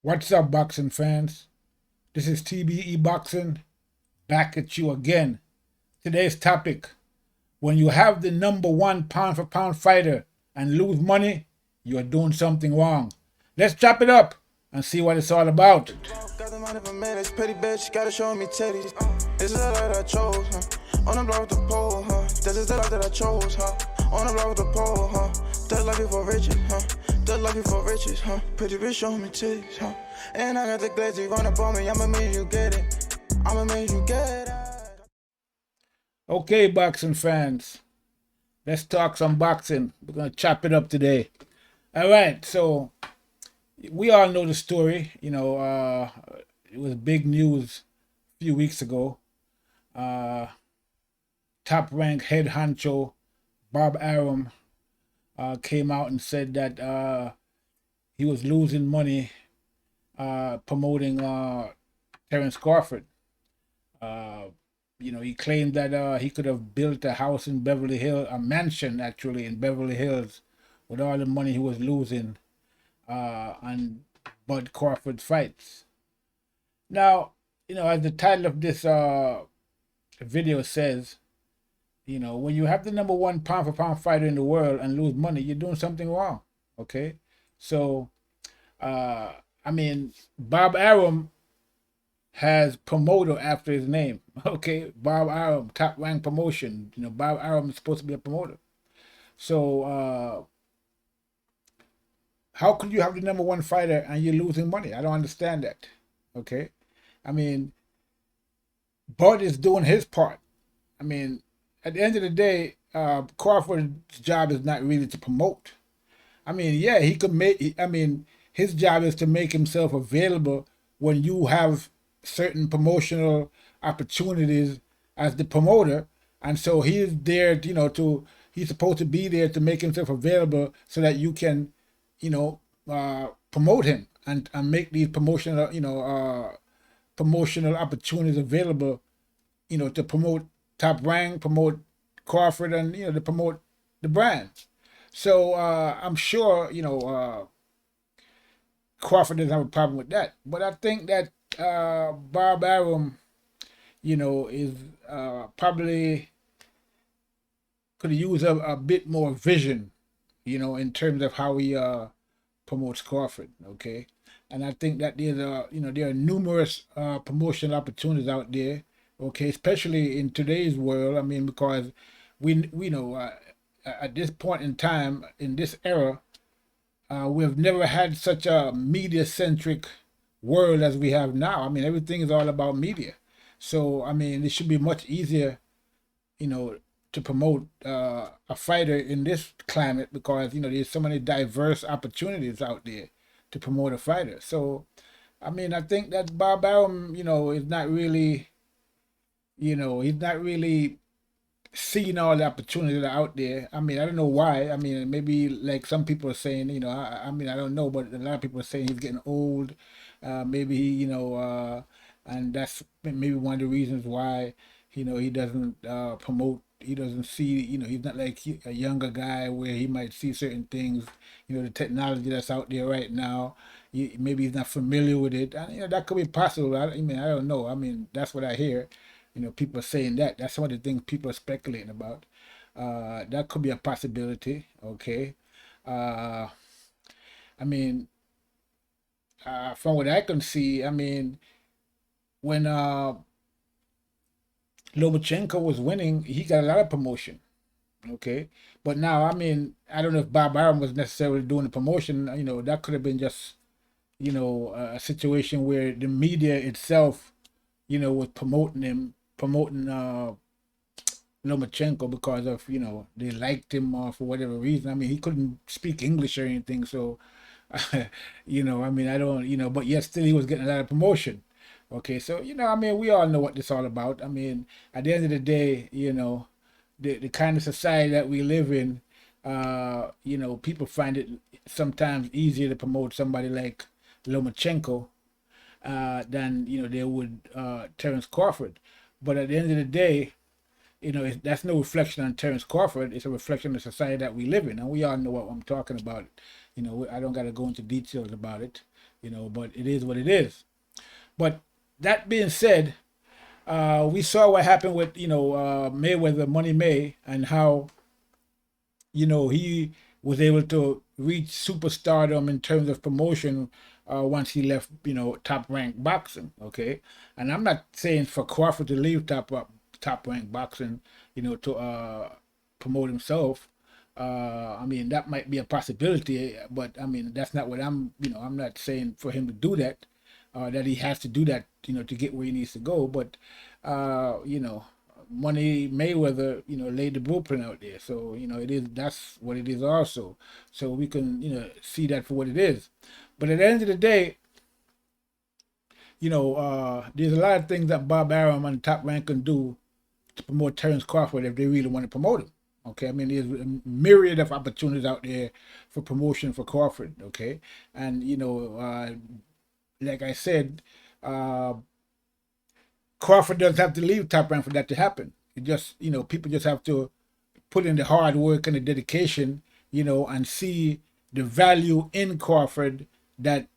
What's up, boxing fans? This is TBE Boxing, back at you again. Today's topic: when you have the #1 pound for pound fighter and lose money, you are doing something wrong. Let's chop it up and see what it's all about. Got the money for minutes, pretty bitch, gotta show me titties. This is the life that I chose, huh? On the block with the pole, huh? This is the life that I chose, huh? On the block with the pole, huh? That life before riches, huh? That life before riches, huh? Pretty bitch, show me titties, huh? And I got the glaze, run up on me, I'ma make you get it. I'ma make you get it. Okay, boxing fans, let's talk some boxing. We're gonna chop it up today. All right, so we all know the story. It was big news a few weeks ago. Top rank head honcho Bob Arum came out and said that he was losing money promoting Terrence Crawford. He claimed that he could have built a house in Beverly Hills, a mansion actually in Beverly Hills, with all the money he was losing on Bud Crawford's fights. Now, as the title of this video says, when you have the #1 pound for pound fighter in the world and lose money, you're doing something wrong. Okay, so Bob Arum has promoter after his name. Okay, Bob Arum, Top Rank Promotion. Bob Arum is supposed to be a promoter. So how could you have the #1 fighter and you're losing money? I don't understand that. Okay, Bud is doing his part. At the end of the day, Crawford's job is not really to promote. Yeah, he could make. His job is to make himself available when you have certain promotional opportunities as the promoter, and so he is there. He's supposed to be there to make himself available so that you can, promote him and make these promotional opportunities available. To promote Top Rank, promote Crawford, and to promote the brand. So I'm sure Crawford doesn't have a problem with that. But I think that Bob Arum, is probably could use a bit more vision, in terms of how he promotes Crawford. Okay, and I think that there are numerous promotional opportunities out there. Okay, especially in today's world. Because we know at this point in time, in this era, we've never had such a media-centric world as we have now. Everything is all about media. So, it should be much easier, to promote a fighter in this climate because, there's so many diverse opportunities out there to promote a fighter. So, I think that Bob Arum, is not really, he's not really seeing all the opportunities that are out there. I don't know why. Maybe like some people are saying, I don't know, but a lot of people are saying he's getting old. Maybe and that's maybe one of the reasons why, he doesn't promote. He doesn't see, he's not like a younger guy where he might see certain things. The technology that's out there right now. Maybe he's not familiar with it. And, that could be possible. I don't know. That's what I hear. People are saying that. That's some of the things people are speculating about. That could be a possibility. Okay. From what I can see, when Lomachenkos was winning, he got a lot of promotion. Okay. But now, I don't know if Bob Arum was necessarily doing the promotion. That could have been just, a situation where the media itself, was promoting Lomachenko because of, they liked him for whatever reason. He couldn't speak English or anything, so I don't, but yet still he was getting a lot of promotion. Okay, so we all know what this all about. At the end of the day, the kind of society that we live in, people find it sometimes easier to promote somebody like Lomachenko than they would Terrence Crawford. But at the end of the day, that's no reflection on Terrence Crawford. It's a reflection of the society that we live in, and we all know what I'm talking about. You know, I don't got to go into details about it, you know, but it is what it is. But that being said, we saw what happened with, you know, Mayweather, Money May, and how, you know, he was able to reach superstardom in terms of promotion once he left, you know, Top Rank Boxing. Okay, and I'm not saying for Crawford to leave Top Rank Boxing, you know, to promote himself. I mean, that might be a possibility, but I mean, that's not what I'm, you know, I'm not saying for him to do that, that he has to do that, you know, to get where he needs to go. But, you know, Money Mayweather, you know, laid the blueprint out there. So, you know, that's what it is also. So we can, you know, see that for what it is. But at the end of the day, you know, there's a lot of things that Bob Arum and Top Rank can do to promote Terrence Crawford if they really want to promote him. Okay, I mean, there's a myriad of opportunities out there for promotion for Crawford. Okay, and you know, like I said, Crawford doesn't have to leave Top Rank for that to happen. It just, you know, people just have to put in the hard work and the dedication, you know, and see the value in Crawford that,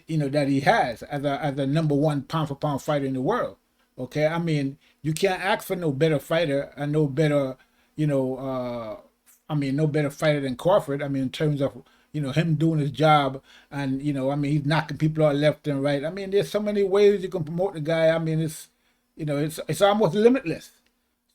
you know, that he has as a number one pound for pound fighter in the world. Okay, I mean, you can't ask for no better fighter and no better, you know, I mean, no better fighter than Crawford. I mean, in terms of, you know, him doing his job, and you know, I mean, he's knocking people out left and right. I mean, there's so many ways you can promote the guy. I mean, it's, you know, it's almost limitless.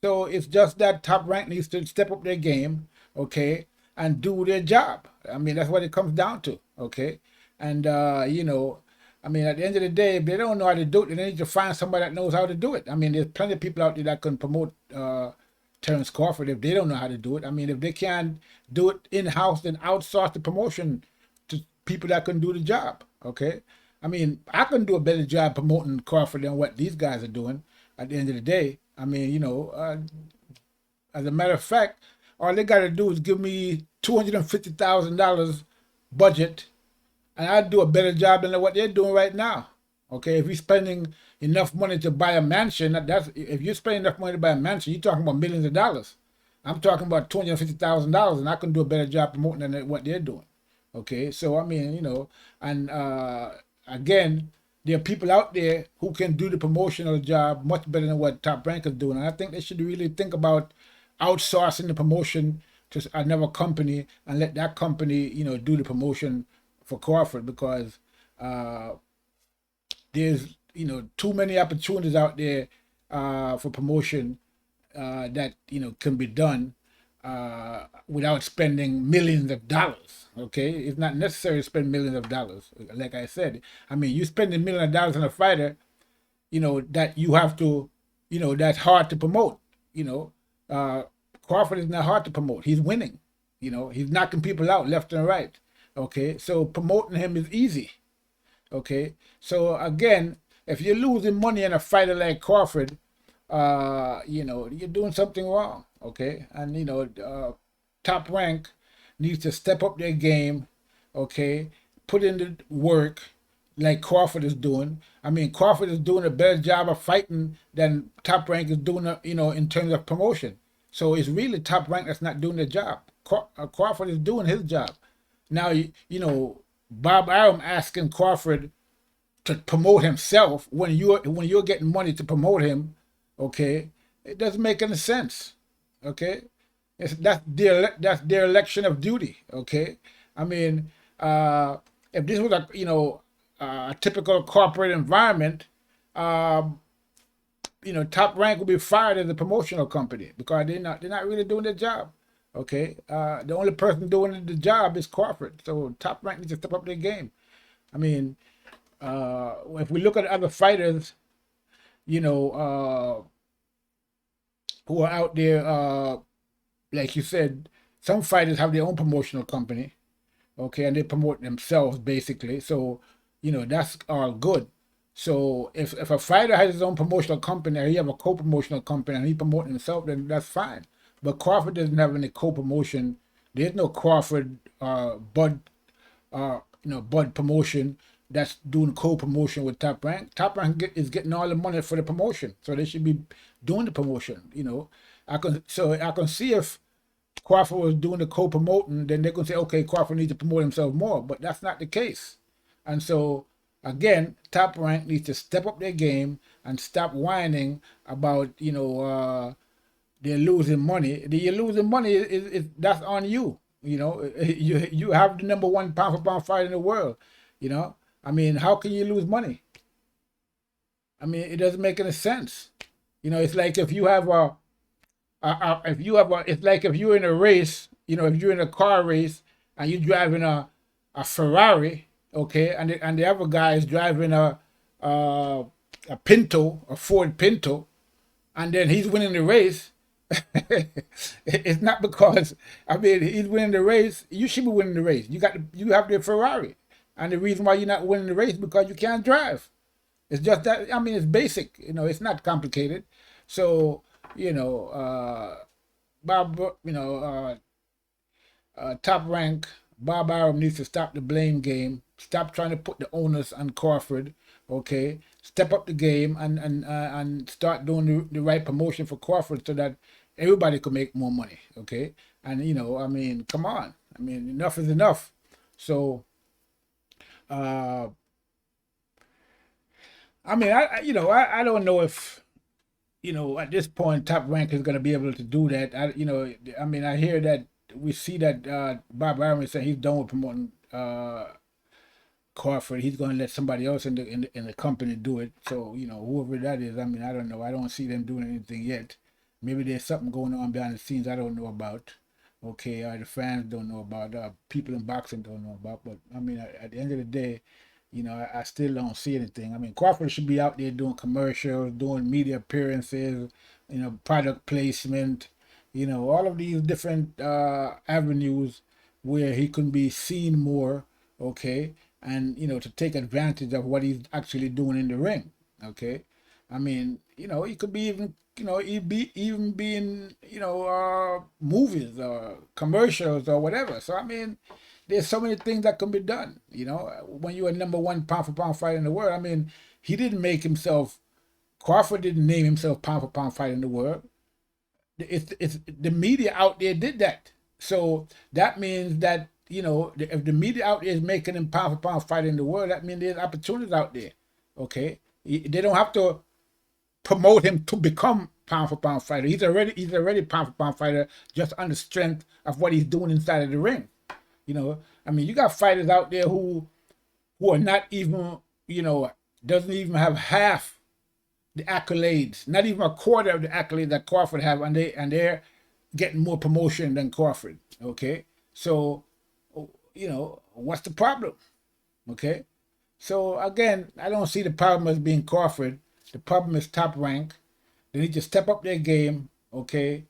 So it's just that Top Rank needs to step up their game, okay, and do their job. I mean, that's what it comes down to, okay. And you know, I mean, at the end of the day, if they don't know how to do it, they need to find somebody that knows how to do it. I mean, there's plenty of people out there that can promote Terrence Crawford if they don't know how to do it. I mean, if they can't do it in-house, then outsource the promotion to people that can do the job, okay? I mean, I can do a better job promoting Crawford than what these guys are doing at the end of the day. I mean, you know, as a matter of fact, all they got to do is give me $250,000 budget, and I'd do a better job than what they're doing right now. Okay, if you're spending enough money to buy a mansion, that's if you're spending enough money to buy a mansion, you're talking about millions of dollars. I'm talking about $250,000, and I can do a better job promoting than what they're doing. Okay, so I mean, you know, and again, there are people out there who can do the promotional job much better than what Top Rank is doing, and I think they should really think about outsourcing the promotion to another company and let that company, you know, do the promotion for Crawford, because there's, you know, too many opportunities out there for promotion that, you know, can be done without spending millions of dollars. Okay, it's not necessary to spend millions of dollars. Like I said, I mean, you spend $1 million on a fighter, you know, that you have to, you know, that's hard to promote. You know, Crawford is not hard to promote. He's winning. You know, he's knocking people out left and right. Okay, so promoting him is easy. Okay, so again, if you're losing money on a fighter like Crawford, you know, you're doing something wrong. Okay, and you know, Top Rank needs to step up their game. Okay, put in the work like Crawford is doing. I mean, Crawford is doing a better job of fighting than Top Rank is doing, you know, in terms of promotion. So it's really Top Rank that's not doing the job. Crawford is doing his job. Now, you know, Bob Arum asking Crawford to promote himself when you're getting money to promote him, okay, it doesn't make any sense, okay? That's their election of duty, okay? I mean, if this was a, you know, a typical corporate environment, you know, Top Rank would be fired as a promotional company because they're not really doing their job. Okay, the only person doing the job is Crawford, so Top Rank needs to step up their game. I mean, if we look at other fighters, you know, who are out there, like you said, some fighters have their own promotional company, okay, and they promote themselves basically. So, you know, that's all good. So if a fighter has his own promotional company, or he have a co-promotional company, and he promotes himself, then that's fine. But Crawford doesn't have any co-promotion. There's no Crawford Bud promotion that's doing co-promotion with Top Rank. Top Rank is getting all the money for the promotion, so they should be doing the promotion. You know, I can see if Crawford was doing the co-promoting, then they're gonna say, okay, Crawford needs to promote himself more, but that's not the case. And so again, Top Rank needs to step up their game and stop whining about, they're losing money. You're losing money is that's on you. You have the number one pound for pound fight in the world. I mean, how can you lose money? I mean, it doesn't make any sense. It's like if you have it's like if you're in a race, if you're in a car race and you're driving a Ferrari, okay, and the other guy is driving a Pinto, a Ford Pinto, and then he's winning the race. It's not because he's winning the race. You should be winning the race. You have the Ferrari, and the reason why you're not winning the race is because you can't drive. It's just that it's basic. It's not complicated. So Bob, Top Rank, Bob Arum needs to stop the blame game. Stop trying to put the onus on Crawford. Okay, step up the game and start doing the right promotion for Crawford so that everybody could make more money. Okay, and come on. Enough is enough. So, I don't know if at this point, Top Rank is going to be able to do that. I hear that we see that Bob Arum is saying he's done with promoting Crawford. He's going to let somebody else in the company do it. So whoever that is, I don't know. I don't see them doing anything yet. Maybe there's something going on behind the scenes I don't know about. Okay, the fans don't know about. People in boxing don't know about. But at the end of the day, I still don't see anything. Crawford should be out there doing commercials, doing media appearances, product placement, all of these different avenues where he can be seen more, okay, and, to take advantage of what he's actually doing in the ring, okay. He could be even, he'd be even being, movies or commercials or whatever. So, there's so many things that can be done. When you're a number one pound for pound fighter in the world, he didn't make himself. Crawford didn't name himself pound for pound fighter in the world. It's the media out there did that. So that means that if the media out there is making him pound for pound fighter in the world, that means there's opportunities out there. Okay, they don't have to promote him to become pound for pound fighter. He's already pound for pound fighter just on the strength of what he's doing inside of the ring. You got fighters out there who are not even, doesn't even have half the accolades, not even a quarter of the accolades that Crawford have, and they're getting more promotion than Crawford. Okay, so what's the problem? Okay, so again, I don't see the problem as being Crawford. The problem is Top Rank. They need to step up their game. Okay.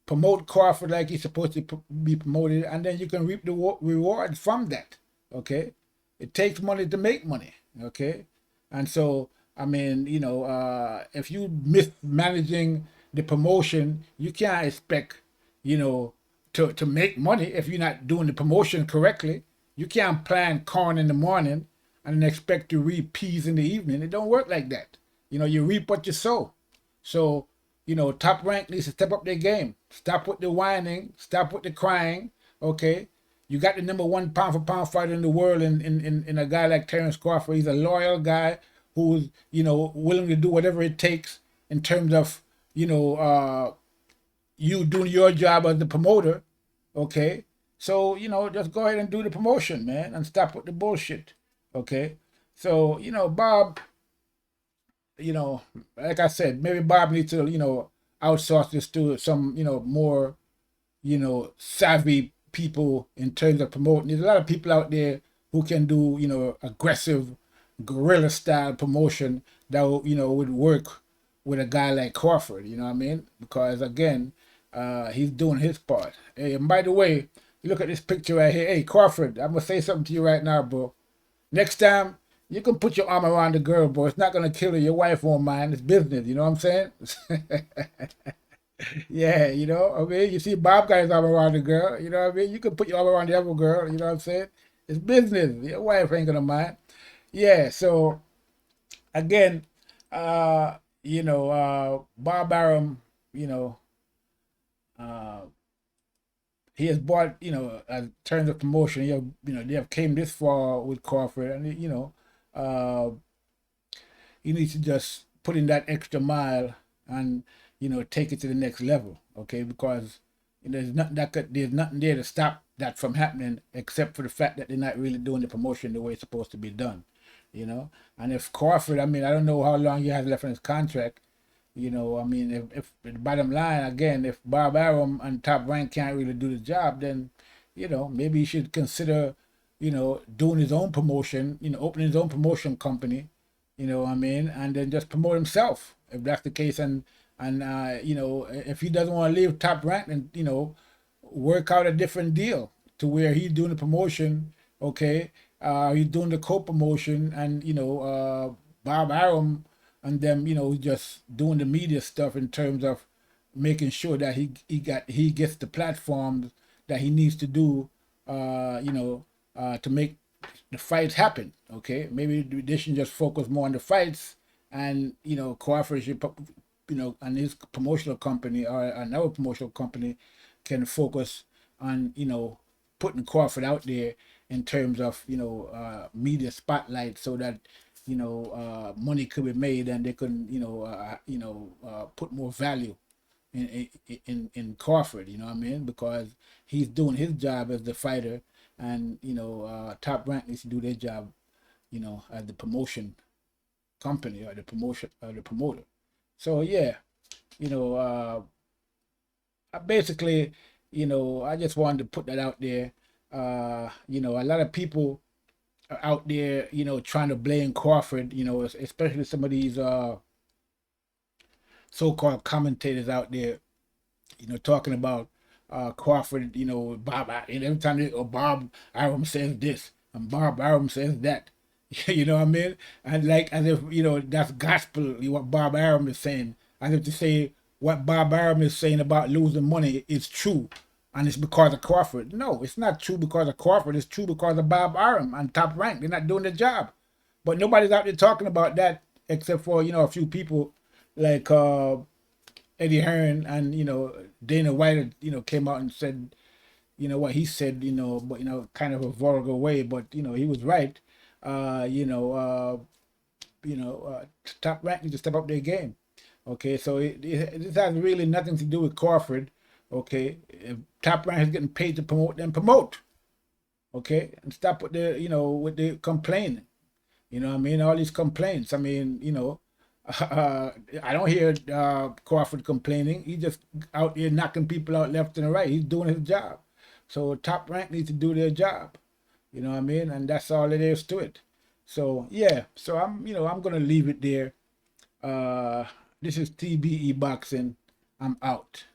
Promote Crawford like he's supposed to be promoted, and then you can reap the rewards from that. Okay, it takes money to make money. Okay, and so if you mismanaging the promotion, you can't expect to make money if you're not doing the promotion correctly. You can't plant corn in the morning and then expect to reap peas in the evening. It don't work like that. You reap what you sow. So Top Rank needs to step up their game. Stop with the whining. Stop with the crying. Okay, you got the number one pound for pound fighter in the world in a guy like Terrence Crawford. He's a loyal guy who's willing to do whatever it takes in terms of you doing your job as the promoter. Okay, so just go ahead and do the promotion, man, and stop with the bullshit. Okay, so Bob. Like I said, maybe Bob needs to, outsource this to some, more, savvy people in terms of promoting. There's a lot of people out there who can do, aggressive guerrilla style promotion that, would work with a guy like Crawford, Because again, he's doing his part. Hey, and by the way, you look at this picture right here. Hey, Crawford, I'm going to say something to you right now, bro. Next time, you can put your arm around the girl, bro. It's not going to kill her. Your wife won't mind. It's business. You know what I'm saying? Yeah, you see Bob got his arm around the girl. You know what I mean? You can put your arm around the other girl. You know what I'm saying? It's business. Your wife ain't going to mind. Yeah, so, again, Bob Arum, he has bought, you know, in terms of promotion, you know, they have came this far with Crawford, and you know, uh, he needs to just put in that extra mile and you know take it to the next level, okay? Because you know, there's nothing there to stop that from happening, except for the fact that they're not really doing the promotion the way it's supposed to be done, you know. And if Crawford, I mean, I don't know how long he has left in his contract. You know, I mean, if the bottom line again, if Bob Arum and Top Rank can't really do the job, then you know maybe he should consider, you know, doing his own promotion, you know, opening his own promotion company, you know what I mean, and then just promote himself if that's the case. And you know, if he doesn't want to leave Top Rank, then you know, work out a different deal to where he's doing the promotion, okay? He's doing the co-promotion, and you know, Bob Arum and them, you know, just doing the media stuff in terms of making sure that he gets the platforms that he needs to do, you know, to make the fights happen. Okay, maybe they should just focus more on the fights, and you know, Crawford should, you know, and his promotional company or another promotional company can focus on, you know, putting Crawford out there in terms of, you know, media spotlight, so that you know money could be made, and they can, you know, put more value in Crawford, you know what I mean? Because he's doing his job as the fighter, and you know, Top Rank needs to do their job, you know, as the promotion company or the promotion or the promoter. So yeah, you know, basically, you know, I just wanted to put that out there. You know, a lot of people are out there, you know, trying to blame Crawford, you know, especially some of these so-called commentators out there, you know, talking about Crawford, you know, and every time Bob Arum says this and Bob Arum says that, you know what I mean? And like as if, you know, that's gospel, what Bob Arum is saying, as if to say what Bob Arum is saying about losing money is true, and it's because of Crawford. No, it's not true because of Crawford. It's true because of Bob Arum and Top Rank. They're not doing the job. But nobody's out there talking about that except for, you know, a few people like Eddie Hearn, and you know, Dana White, you know, came out and said, you know, what he said, you know, but you know, kind of a vulgar way, but you know, he was right. You know, Top Rank needs to step up their game. Okay, so this has really nothing to do with Crawford. Okay, if Top Rank is getting paid to promote, then promote. Okay, and stop with the, you know, with the complaining. You know what I mean? All these complaints. I mean, you know, I don't hear Crawford complaining. He's just out there knocking people out left and right. He's doing his job. So Top Rank needs to do their job. You know what I mean? And that's all it is to it. So yeah. So I'm, you know, I'm gonna leave it there. This is TBE Boxing. I'm out.